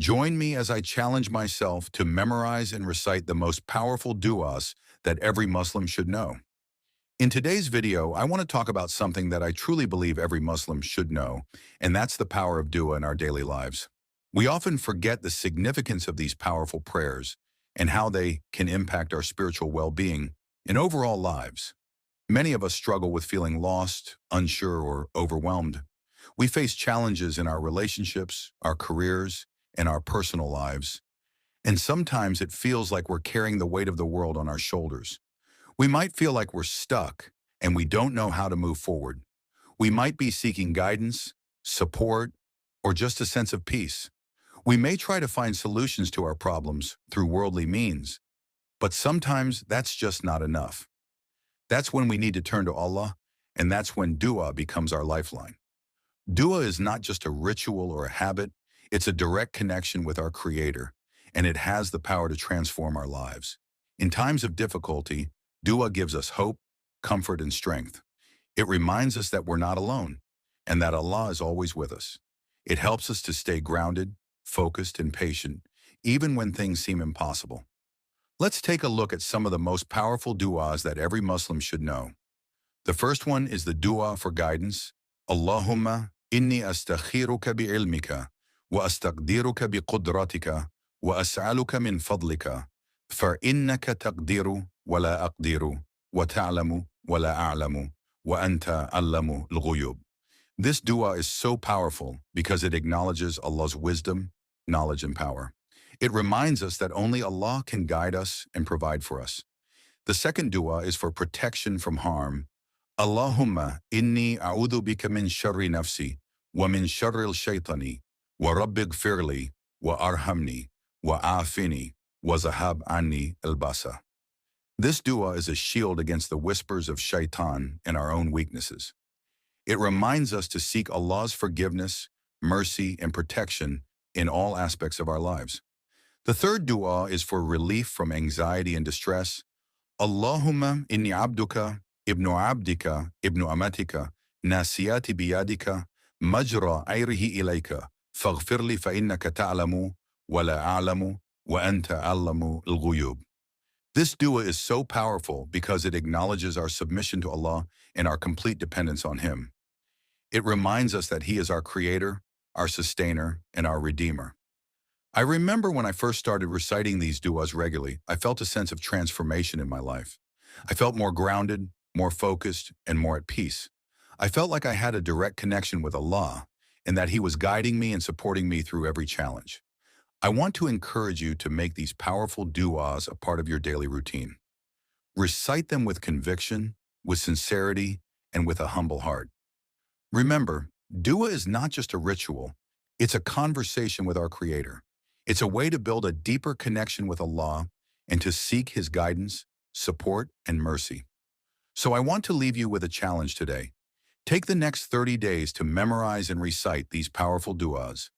Join me as I challenge myself to memorize and recite the most powerful du'as that every Muslim should know. In today's video, I want to talk about something that I truly believe every Muslim should know, and that's the power of dua in our daily lives. We often forget the significance of these powerful prayers and how they can impact our spiritual well-being and overall lives. Many of us struggle with feeling lost, unsure, or overwhelmed. We face challenges in our relationships, our careers, and our personal lives, and sometimes it feels like we're carrying the weight of the world on our shoulders. We might feel like we're stuck and we don't know how to move forward. We might be seeking guidance, support, or just a sense of peace. We may try to find solutions to our problems through worldly means, but sometimes that's just not enough. That's when we need to turn to Allah, and that's when dua becomes our lifeline. Dua is not just a ritual or a habit, it's a direct connection with our Creator, and it has the power to transform our lives. In times of difficulty, dua gives us hope, comfort, and strength. It reminds us that we're not alone, and that Allah is always with us. It helps us to stay grounded, focused, and patient, even when things seem impossible. Let's take a look at some of the most powerful du'as that every Muslim should know. The first one is the dua for guidance. Allahumma inni astakhiruka bi'ilmika wa astaqdiruka biqudratika wa as'aluka min fadlika fa'innaka taqdiru wa la aqdiru wa ta'lamu wa la a'lamu wa anta allamu al-ghuyub. This dua is so powerful because it acknowledges Allah's wisdom, knowledge, and power. It reminds us that only Allah can guide us and provide for us. The second dua is for protection from harm. Allahumma inni a'udhu bika min sharri nafsi wa min sharri al-shaytani wa rabbi gfirli wa arhamni wa afini wa zahab anni al-basa. This dua is a shield against the whispers of shaitan and our own weaknesses. It reminds us to seek Allah's forgiveness, mercy, and protection in all aspects of our lives. The third dua is for relief from anxiety and distress. Allahumma inni abduka, ibnu abdika, ibnu amatika, nasiyati biyadika, majra ayrihi ilayka, faghfirli fa innaka ta'lamu, wa la a'lamu, wa anta allamu al-ghuyub. This dua is so powerful because it acknowledges our submission to Allah and our complete dependence on Him. It reminds us that He is our Creator, our Sustainer, and our Redeemer. I remember when I first started reciting these duas regularly, I felt a sense of transformation in my life. I felt more grounded, more focused, and more at peace. I felt like I had a direct connection with Allah and that He was guiding me and supporting me through every challenge. I want to encourage you to make these powerful duas a part of your daily routine. Recite them with conviction, with sincerity, and with a humble heart. Remember, dua is not just a ritual, it's a conversation with our Creator. It's a way to build a deeper connection with Allah and to seek His guidance, support, and mercy. So I want to leave you with a challenge today. Take the next 30 days to memorize and recite these powerful duas.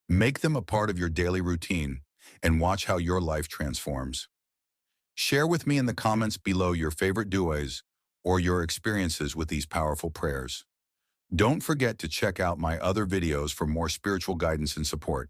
Make them a part of your daily routine and watch how your life transforms. Share with me in the comments below your favorite duas or your experiences with these powerful prayers. Don't forget to check out my other videos for more spiritual guidance and support.